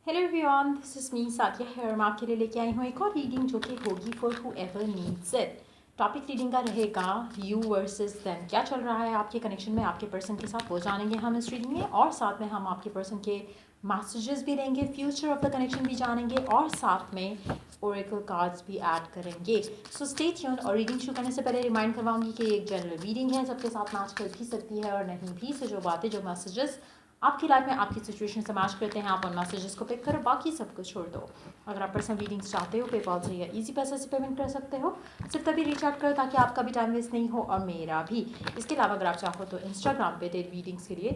Hello everyone, this is me Sathiya है। मैं आपके लिए लेके आई हूँ एक और रीडिंग जो कि होगी for who ever needs it. Topic reading का रहेगा यू वर्सेस देम। क्या चल रहा है आपके कनेक्शन में आपके पर्सन के साथ, वो जानेंगे हम इस रीडिंग में। और साथ में हम आपके पर्सन के मैसेजेस भी देंगे, फ्यूचर ऑफ द कनेक्शन भी जानेंगे और साथ में ओरेकल कार्ड्स भी ऐड करेंगे। So stay tuned. और रीडिंग शुरू करने से पहले रिमाइंड करवाऊंगी कि ये एक जनरल रीडिंग है, सबके साथ मैच कर भी सकती है और नहीं भी। से जो बातें, जो मैसेजेस आपकी लाइफ में आपकी सिचुएशन से मैच करते हैं, आप उन मैसेजेस को पिक करो, बाकी सब कुछ छोड़ दो। अगर आप पर्सनल रीडिंग्स चाहते हो, पेपॉल से या इजी पैसे से पेमेंट कर सकते हो। सिर्फ तभी रीच आउट करो ताकि आपका भी टाइम वेस्ट नहीं हो और मेरा भी। इसके अलावा अगर आप चाहो तो इंस्टाग्राम पे डेली रीडिंग्स के लिए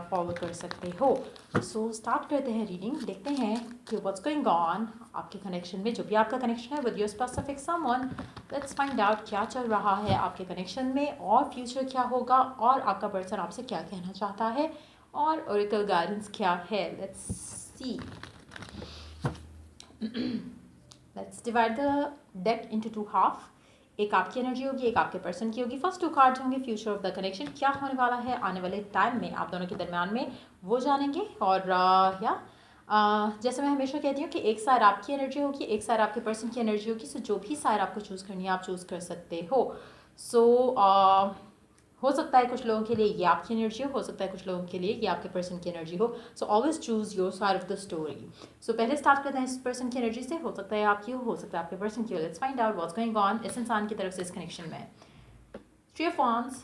फॉलो कर सकते हो। सो स्टार्ट करते हैं रीडिंग। देखते हैं कि व्हाट्स गोइंग ऑन आपके कनेक्शन में, जो भी आपका कनेक्शन है with your specific someone. Let's find out क्या चल रहा है आपके कनेक्शन में और फ्यूचर क्या होगा और आपका पर्सन आपसे क्या कहना चाहता है और ओरेकल गाइडेंस क्या है। Let's see. Let's divide the deck into two half. एक आपकी एनर्जी होगी, एक आपके पर्सन की होगी। फर्स्ट टू कार्ड्स होंगे फ्यूचर ऑफ द कनेक्शन, क्या होने वाला है आने वाले टाइम में आप दोनों के दरमियान में, वो जानेंगे। और जैसे मैं हमेशा कहती हूँ कि एक साइड आपकी एनर्जी होगी, एक साइड आपके पर्सन की एनर्जी होगी। सो जो भी साइड आपको चूज़ करनी है आप चूज़ कर सकते हो। सो हो सकता है कुछ लोगों के लिए ये आपकी एनर्जी हो सकता है कुछ लोगों के लिए ये आपके पर्सन की एनर्जी हो। So always choose your side of the story. So पहले स्टार्ट करते हैं इस पर्सन की एनर्जी से। हो सकता है आपकी हो सकता है आपके पर्सन की हो। Let's find out what's going on इस इंसान की तरफ से इस कनेक्शन में। Three of wands,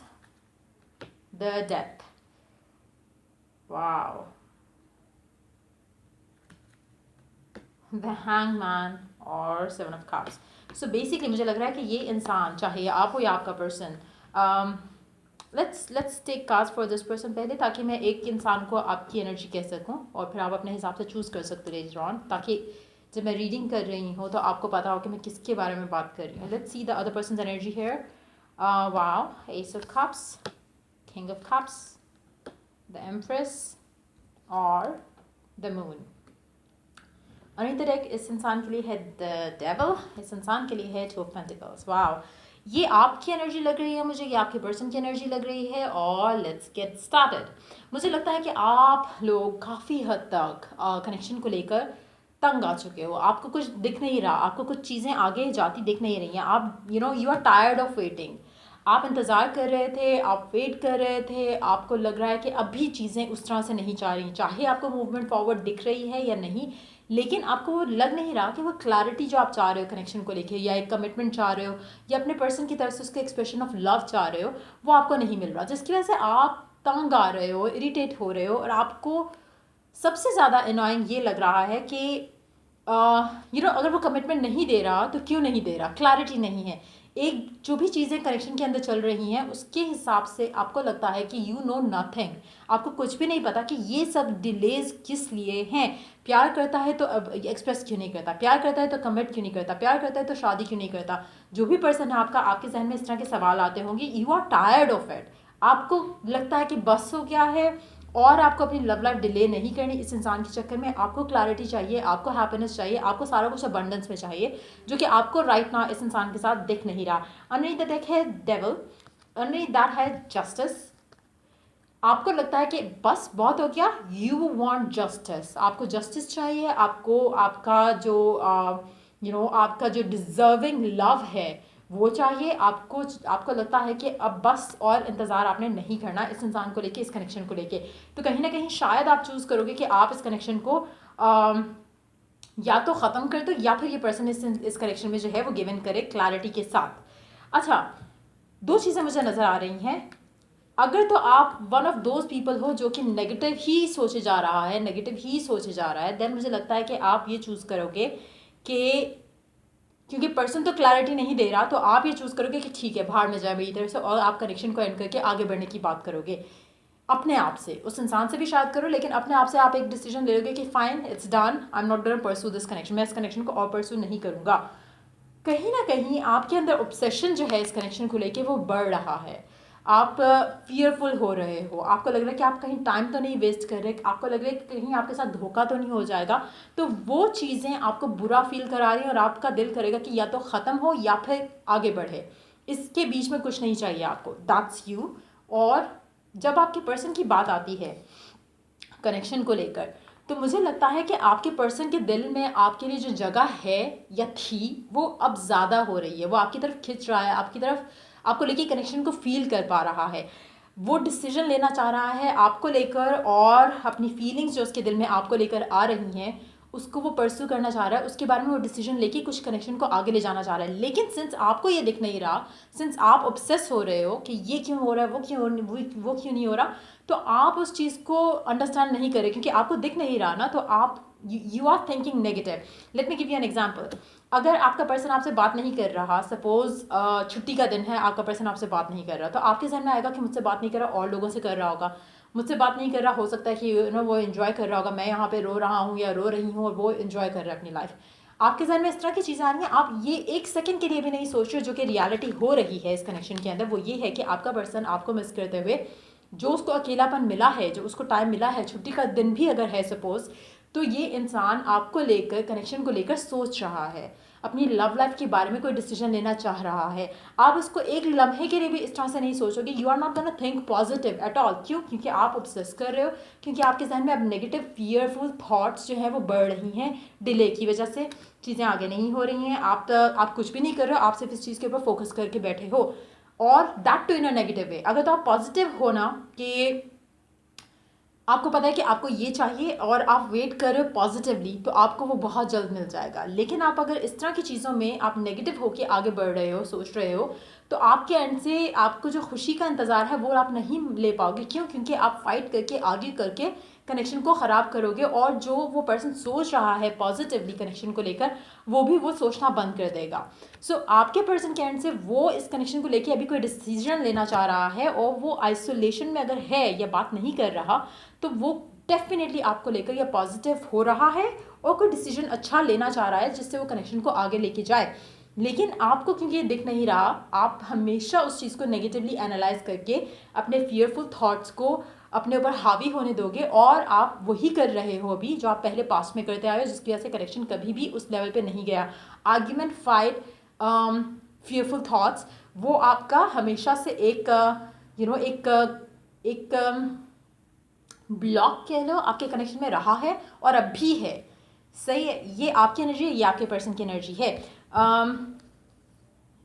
the death, wow, the hangman और seven of cups. So basically मुझे लग रहा है कि ये इंसान, चाहे आप हो या आपका person, let's take cards for this person पहले, ताकि मैं एक इंसान को आपकी एनर्जी कह सकूं और फिर आप अपने हिसाब से चूज़ कर सकते हो लेटर ऑन, ताकि जब मैं रीडिंग कर रही हूँ तो आपको पता हो कि मैं किसके बारे में बात कर रही हूँ। Let's see the other person energy here. Wow, ace of cups, king of cups, the empress और द मून। अनदर डेक इस इंसान के लिए है द डेविल, इस इंसान के लिए है टू ऑफ पेंटिकल्स। वाओ, ये आपकी एनर्जी लग रही है मुझे, ये आपके पर्सन की एनर्जी लग रही है। और लेट्स गेट स्टार्टेड। मुझे लगता है कि आप लोग काफ़ी हद तक कनेक्शन को लेकर तंग आ चुके हो। आपको कुछ दिख नहीं रहा, आपको कुछ चीज़ें आगे जाती दिख नहीं रही हैं। आप you are tired of waiting. आप इंतज़ार कर रहे थे, आप वेट कर रहे थे, आपको लग रहा है कि अभी चीज़ें उस तरह से नहीं जा रही, चाहे आपको मूवमेंट फॉरवर्ड दिख रही है या नहीं, लेकिन आपको वो लग नहीं रहा कि वो क्लैरिटी जो आप चाह रहे हो कनेक्शन को लेके, या एक कमिटमेंट चाह रहे हो, या अपने पर्सन की तरफ से उसके एक्सप्रेशन ऑफ लव चाह रहे हो, वो आपको नहीं मिल रहा, जिसकी वजह से आप तंग आ रहे हो, इरिटेट हो रहे हो। और आपको सबसे ज़्यादा अनोइंग ये लग रहा है कि अगर वो कमिटमेंट नहीं दे रहा तो क्यों नहीं दे रहा, क्लैरिटी नहीं है। एक जो भी चीज़ें कनेक्शन के अंदर चल रही हैं उसके हिसाब से आपको लगता है कि यू नो नथिंग, आपको कुछ भी नहीं पता कि ये सब डिलेज किस लिए हैं। प्यार करता है तो अब एक्सप्रेस क्यों नहीं करता, प्यार करता है तो कमिट क्यों नहीं करता, प्यार करता है तो शादी क्यों नहीं करता। जो भी पर्सन है आपका, आपके जहन में इस तरह के सवाल आते होंगे। You are tired of it. आपको लगता है कि बस हो गया है और आपको अपनी लव लाइफ डिले नहीं करनी इस इंसान के चक्कर में। आपको क्लैरिटी चाहिए, आपको हैप्पीनेस चाहिए, आपको सारा कुछ अबंडेंस में चाहिए, जो कि आपको राइट ना इस इंसान के साथ दिख नहीं रहा। अंडरनीथ द डेक है डेविल, अंडरनीथ दैट है जस्टिस। आपको लगता है कि बस बहुत हो गया, यू वांट जस्टिस, आपको जस्टिस चाहिए, आपको आपका जो आपका जो डिजर्विंग लव है वो चाहिए। आपको लगता है कि अब बस और इंतज़ार आपने नहीं करना इस इंसान को लेके, इस कनेक्शन को लेके। तो कहीं ना कहीं शायद आप चूज़ करोगे कि आप इस कनेक्शन को या तो ख़त्म कर दो, या फिर ये पर्सन इस कनेक्शन में जो है वो गिवन करे क्लैरिटी के साथ। अच्छा, दो चीज़ें मुझे नज़र आ रही हैं। अगर तो आप वन ऑफ दोज पीपल हो जो कि नेगेटिव ही सोचे जा रहा है, नेगेटिव ही सोचे जा रहा है, देन मुझे लगता है कि आप ये चूज़ करोगे कि क्योंकि पर्सन तो क्लैरिटी नहीं दे रहा, तो आप ये चूज़ करोगे कि ठीक है बाहर में जाए मेरी तरफ से, और आप कनेक्शन को एंड करके आगे बढ़ने की बात करोगे अपने आप से। उस इंसान से भी शायद करो, लेकिन अपने आप से आप एक डिसीजन ले लोगे कि fine, it's done, I am not gonna pursue this connection, मैं इस कनेक्शन को और परस्यू नहीं करूँगा। कहीं ना कहीं आपके अंदर ऑब्सेशन जो है इस कनेक्शन को लेके वो बढ़ रहा है। आप फियरफुल हो रहे हो, आपको लग रहा है कि आप कहीं टाइम तो नहीं वेस्ट कर रहे, आपको लग रहा है कि कहीं आपके साथ धोखा तो नहीं हो जाएगा। तो वो चीज़ें आपको बुरा फील करा रही हैं और आपका दिल करेगा कि या तो ख़त्म हो या फिर आगे बढ़े, इसके बीच में कुछ नहीं चाहिए आपको। That's you. और जब आपके पर्सन की बात आती है कनेक्शन को लेकर, तो मुझे लगता है कि आपके पर्सन के दिल में आपके लिए जो जगह है या थी वो अब ज़्यादा हो रही है, वो आपकी तरफ खिंच रहा है, आपकी तरफ आपको लेके कनेक्शन को फील कर पा रहा है, वो डिसीजन लेना चाह रहा है आपको लेकर, और अपनी फीलिंग्स जो उसके दिल में आपको लेकर आ रही हैं उसको वो परस्यू करना चाह रहा है, उसके बारे में वो डिसीजन लेके कुछ कनेक्शन को आगे ले जाना चाह रहा है। लेकिन सिंस आपको ये दिख नहीं रहा, सिंस आप ऑब्सेस हो रहे हो कि ये क्यों हो रहा है, वो क्यों नहीं हो रहा, तो आप उस चीज़ को अंडरस्टैंड नहीं करें क्योंकि आपको दिख नहीं रहा ना, तो आप you are thinking negative. Let me give you an example. अगर आपका पर्सन आपसे बात नहीं कर रहा, सपोज छुट्टी का दिन है, आपका पर्सन आपसे बात नहीं कर रहा, तो आपके जहन में आएगा कि मुझसे बात नहीं कर रहा, और लोगों से कर रहा होगा, मुझसे बात नहीं कर रहा, हो सकता है कि वो इन्जॉय कर रहा होगा, मैं यहाँ पे रो रहा हूँ या रो रही हूँ और वो इन्जॉय कर रहा है अपनी लाइफ। आपके जहन में इस तरह की चीज़ें आ रही हैं, आप ये एक सेकंड के लिए भी नहीं सोच रहे जो कि रियलिटी हो रही है इस कनेक्शन के अंदर, वो ये है कि आपका पर्सन आपको मिस करते हुए, जो उसको अकेलापन मिला है, जो उसको टाइम मिला है, छुट्टी का दिन भी अगर है सपोज, तो ये इंसान आपको लेकर, कनेक्शन को लेकर सोच रहा है, अपनी लव लाइफ के बारे में कोई डिसीजन लेना चाह रहा है। आप इसको एक लम्हे के लिए भी इस तरह से नहीं सोचोगे, you are not gonna think positive at all. क्यों? क्योंकि आप ऑब्सेस कर रहे हो, क्योंकि आपके जहन में अब नेगेटिव फियरफुल थॉट्स जो हैं वो बढ़ रही हैं, डिले की वजह से चीज़ें आगे नहीं हो रही हैं, आप कुछ भी नहीं कर रहे हो, आप सिर्फ इस चीज़ के ऊपर फोकस करके बैठे हो, और that too in a negative way. अगर तो आप पॉजिटिव हो ना, कि आपको पता है कि आपको ये चाहिए और आप वेट कर रहे हो पॉजिटिवली, तो आपको वो बहुत जल्द मिल जाएगा। लेकिन आप अगर इस तरह की चीज़ों में आप नेगेटिव होके आगे बढ़ रहे हो, सोच रहे हो, तो आपके एंड से आपको जो खुशी का इंतज़ार है वो आप नहीं ले पाओगे। क्यों? क्योंकि आप फाइट करके, आगे करके कनेक्शन को ख़राब करोगे, और जो वो पर्सन सोच रहा है पॉजिटिवली कनेक्शन को लेकर, वो भी वो सोचना बंद कर देगा। सो आपके पर्सन के एंड से वो इस कनेक्शन को लेकर अभी कोई डिसीजन लेना चाह रहा है, और वो आइसोलेशन में अगर है या बात नहीं कर रहा, तो वो डेफिनेटली आपको लेकर या पॉजिटिव हो रहा है और कोई डिसीजन अच्छा लेना चाह रहा है जिससे वो कनेक्शन को आगे लेके जाए। लेकिन आपको क्योंकि ये दिख नहीं रहा, आप हमेशा उस चीज़ को नेगेटिवली एनालाइज करके अपने फियरफुल थॉट्स को अपने ऊपर हावी होने दोगे, और आप वही कर रहे हो अभी जो आप पहले पास्ट में करते आए हो, जिसकी वजह से कनेक्शन कभी भी उस लेवल पे नहीं गया। आर्ग्यूमेंट, फाइट, फियरफुल थॉट्स, वो आपका हमेशा से एक एक ब्लॉक कह लो, आपके कनेक्शन में रहा है और अब भी है। सही है, ये आपकी एनर्जी है, ये आपके पर्सन की एनर्जी है।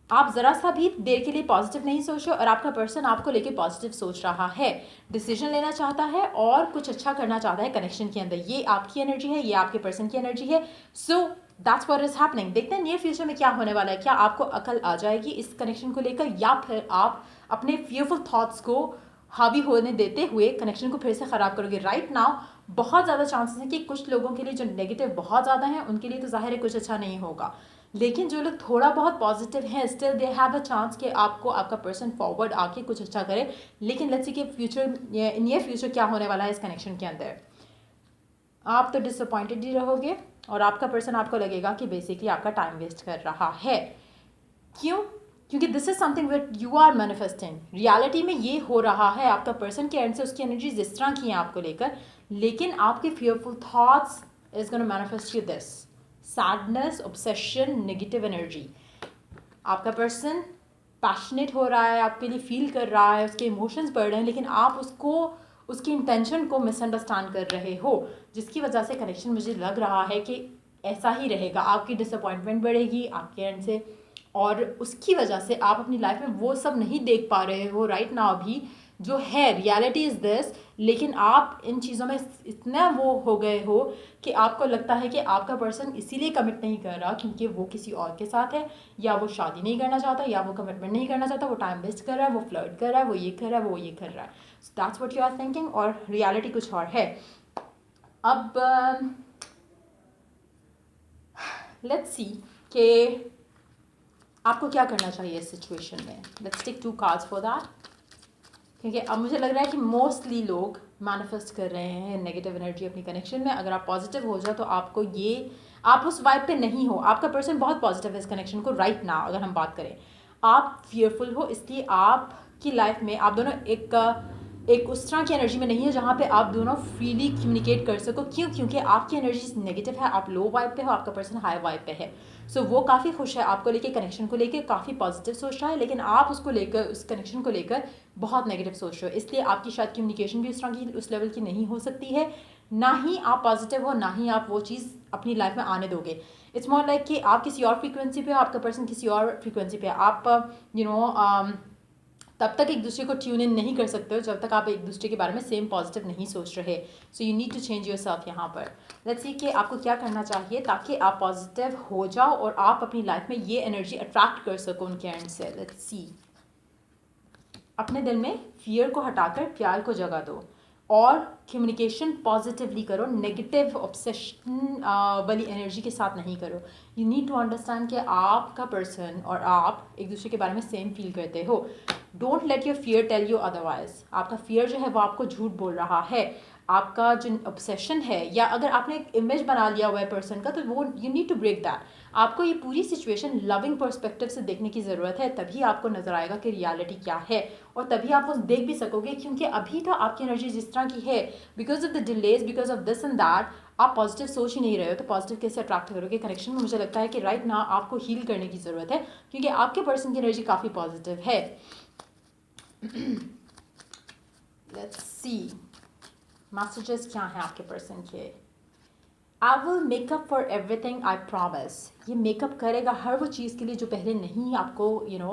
आप ज़रा सा भी देर के लिए पॉजिटिव नहीं सोच रहे, और आपका पर्सन आपको लेके पॉजिटिव सोच रहा है, डिसीजन लेना चाहता है और कुछ अच्छा करना चाहता है कनेक्शन के अंदर। ये आपकी एनर्जी है, ये आपके पर्सन की एनर्जी है। So that's what is happening. देखते हैं नियर फ्यूचर में क्या होने वाला है। क्या आपको अकल आ जाएगी इस कनेक्शन को लेकर, या फिर आप अपने फियरफुल थॉट्स को हावी होने देते हुए कनेक्शन को फिर से ख़राब करोगे। राइट नाउ बहुत ज़्यादा चांसेस हैं कि कुछ लोगों के लिए जो नेगेटिव बहुत ज़्यादा हैं, उनके लिए तो जाहिर है कुछ अच्छा नहीं होगा, लेकिन जो लोग थोड़ा बहुत पॉजिटिव हैं, still they have a chance कि आपको आपका पर्सन फॉरवर्ड आके कुछ अच्छा करे। लेकिन लेट्स सी कि फ्यूचर, नियर फ्यूचर क्या होने वाला है इस कनेक्शन के अंदर। आप तो डिसअपॉइंटेड ही रहोगे, और आपका पर्सन आपको लगेगा कि बेसिकली आपका टाइम वेस्ट कर रहा है। क्यों? क्योंकि this is something what you are manifesting. Reality में ये हो रहा है, आपका पर्सन के एंड से उसकी एनर्जीज इस तरह की हैं आपको लेकर, लेकिन आपके fearful thoughts is gonna manifest you this sadness, obsession, negative energy. आपका पर्सन पैशनेट हो रहा है, आपके लिए फील कर रहा है, उसके इमोशंस बढ़ रहे हैं, लेकिन आप उसको, उसकी इंटेंशन को मिसअंडरस्टैंड कर रहे हो, जिसकी वजह से कनेक्शन मुझे लग रहा है कि ऐसा ही रहेगा। आपकी डिसअपॉइंटमेंट बढ़ेगी आपके एंड से, और उसकी वजह से आप अपनी लाइफ में वो सब नहीं देख पा रहे हो राइट नाउ अभी जो है। रियलिटी इज़ दिस, लेकिन आप इन चीज़ों में इतना वो हो गए हो कि आपको लगता है कि आपका पर्सन इसीलिए कमिट नहीं कर रहा क्योंकि वो किसी और के साथ है, या वो शादी नहीं करना चाहता, या वो कमिटमेंट नहीं करना चाहता, वो टाइम वेस्ट कर रहा है, वो फ्लर्ट कर रहा है, वो ये कर रहा है, वो ये कर रहा है। So that's what you are thinking, और रियलिटी कुछ और है। अब लेट्स सी कि आपको क्या करना चाहिए इस सिचुएशन में। Let's take 2 cards for that, क्योंकि अब मुझे लग रहा है कि मोस्टली लोग मैनिफेस्ट कर रहे हैं नेगेटिव एनर्जी अपनी कनेक्शन में। अगर आप पॉजिटिव हो जाओ तो आपको ये, आप उस वाइब पे नहीं हो। आपका पर्सन बहुत पॉजिटिव है इस कनेक्शन को राइट नाउ। अगर हम बात करें, आप फियरफुल हो, इसलिए आपकी लाइफ में आप दोनों एक एक उस तरह की एनर्जी में नहीं है जहाँ पे आप दोनों फ्रीली कम्युनिकेट कर सको। क्यों? क्योंकि आपकी एनर्जी नेगेटिव है, आप लो वाइब पे हो, आपका पर्सन हाई वाइब पे है। सो वो काफ़ी खुश है आपको लेके, कनेक्शन को लेकर काफ़ी पॉजिटिव सोच रहा है, लेकिन आप उसको लेकर, उस कनेक्शन को लेकर बहुत नेगेटिव सोच रहे हो। इसलिए आपकी शायद कम्युनिकेशन भी उस तरह की, उस लेवल की नहीं हो सकती है, ना ही आप पॉजिटिव हो, ना ही आप वो चीज़ अपनी लाइफ में आने दोगे। इट्स मोर लाइक कि आप किसी और फ्रीक्वेंसी पे हो, आपका पर्सन किसी और फ्रीक्वेंसी पे है। आप तब तक एक दूसरे को ट्यून इन नहीं कर सकते हो जब तक आप एक दूसरे के बारे में सेम पॉजिटिव नहीं सोच रहे। So you need to change yourself यहाँ पर। लेट्स सी कि आपको क्या करना चाहिए ताकि आप पॉजिटिव हो जाओ और आप अपनी लाइफ में ये एनर्जी अट्रैक्ट कर सको उनके एंड से। लेट्स सी, अपने दिल में फियर को हटाकर प्यार को जगा दो और कम्युनिकेशन पॉजिटिवली करो, नेगेटिव ऑब्सेशन वाली एनर्जी के साथ नहीं करो। यू नीड टू अंडरस्टैंड कि आपका पर्सन और आप एक दूसरे के बारे में सेम फील करते हो। Don't let your fear tell you otherwise. आपका फियर जो है वो आपको झूठ बोल रहा है। आपका जो ऑब्सेशन है, या अगर आपने एक इमेज बना लिया हुआ है पर्सन का, तो वो you need to break that. आपको ये पूरी सिचुएशन लविंग पर्सपेक्टिव से देखने की ज़रूरत है, तभी आपको नजर आएगा कि रियलिटी क्या है, और तभी आप वो देख भी सकोगे। क्योंकि अभी तो आपकी एनर्जी जिस तरह की है, because of the delays, because of this and that, आप पॉजिटिव सोच ही नहीं रहे हो, तो पॉजिटिव कैसे अट्रैक्ट करोगे कनेक्शन में? मुझे लगता है कि राइट ना आपको हील करने की ज़रूरत है, क्योंकि आपके पर्सन की एनर्जी काफ़ी पॉजिटिव है। लेट्स सी मैसेजेस क्या हैं आपके पर्सन के। I will makeup for everything I promise. ये मेकअप करेगा हर वो चीज़ के लिए जो पहले नहीं आपको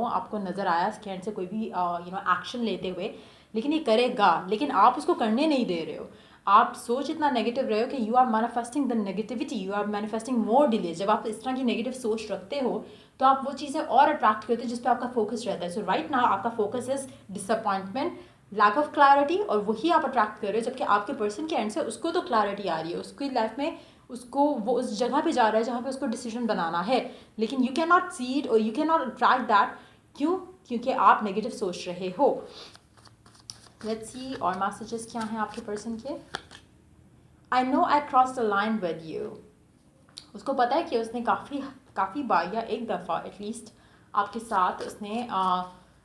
आपको नज़र आया स्कैन से कोई भी एक्शन लेते हुए, लेकिन ये करेगा। लेकिन आप उसको करने नहीं दे रहे हो। आप सोच इतना नेगेटिव रहे हो कि you are manifesting the negativity, you are manifesting more delay. जब आप इस तरह की नेगेटिव सोच रखते हो तो आप वो चीज़ें और अट्रैक्ट करते हो जिस पे आपका फोकस रहता है। सो राइट नाउ आपका focus is disappointment, lack of clarity, और वही आप अट्रैक्ट कर रहे हो। जबकि आपके पर्सन के एंड से उसको तो क्लैरिटी आ रही है, उसकी लाइफ में उसको, वो उस जगह पे जा रहा है जहाँ पे उसको डिसीजन बनाना है, लेकिन you can not see it और you can not attract that. क्यों? क्योंकि आप नेगेटिव सोच रहे हो। लेट्स सी और मैसेजेस क्या हैं आपके पर्सन के। I know I cross the line with you. उसको पता है कि उसने काफ़ी बार या एक दफ़ा एटलीस्ट आपके साथ उसने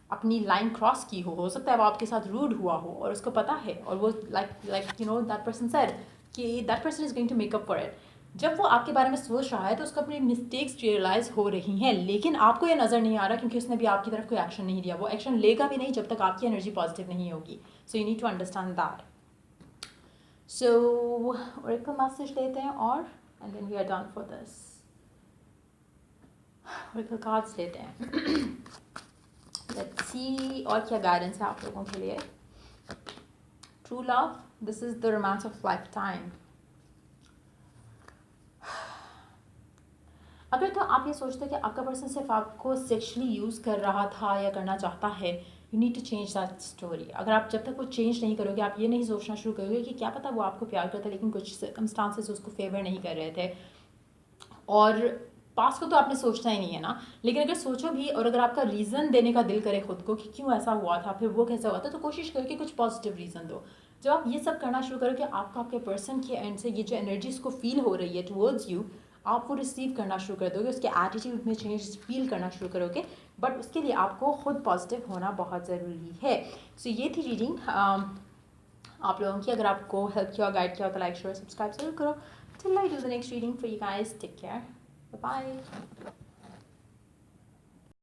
अपनी लाइन क्रॉस की हो सकता है वो आपके साथ रूड हुआ हो और उसको पता है, और वो लाइक दैट पर्सन सेड कि that person is going to make up for it. जब वो आपके बारे में सोच रहा है तो उसको अपनी मिस्टेक्स रियलाइज़ हो रही हैं, लेकिन आपको ये नज़र नहीं आ रहा क्योंकि उसने भी आपकी तरफ कोई एक्शन नहीं दिया। वो एक्शन लेगा भी नहीं जब तक आपकी एनर्जी पॉजिटिव नहीं होगी। So you need to understand that. So oracle message देते हैं और and then we are done for this. Oracle cards लेते हैं। लेट्स सी और क्या गाइडेंस है आप लोगों के लिए। True love, this is the romance of life time. अगर तो आप ये सोचते हो कि आपका पर्सन सिर्फ आपको सेक्सुअली यूज़ कर रहा था या करना चाहता है, you need to change that story. अगर आप जब तक वो चेंज नहीं करोगे, आप ये नहीं सोचना शुरू करोगे कि क्या पता वो आपको प्यार करता लेकिन कुछ सर्कमस्टांसेस उसको फेवर नहीं कर रहे थे, और पास्ट को तो आपने सोचना ही नहीं है ना। लेकिन अगर सोचो भी और अगर आपका रीज़न देने का दिल करे खुद को कि क्यों ऐसा हुआ था, फिर वो कैसा हुआ था, तो कोशिश करो कि कुछ पॉजिटिव रीज़न दो। जब आप ये सब करना शुरू करो कि आपको आपके पर्सन के एंड से ये जो एनर्जीज को फील हो रही है टुवर्ड्स यू, आप वो रिसीव करना शुरू कर दोगे, उसके एटीट्यूड में चेंज फील करना शुरू करोगे। बट उसके लिए आपको खुद पॉजिटिव होना बहुत ज़रूरी है। सो ये थी रीडिंग आप लोगों की। अगर आपको हेल्प किया और गाइड किया हो तो लाइक शेयर सब्सक्राइब जरूर करो। Till I do the next reading for you guys, take care. Bye bye.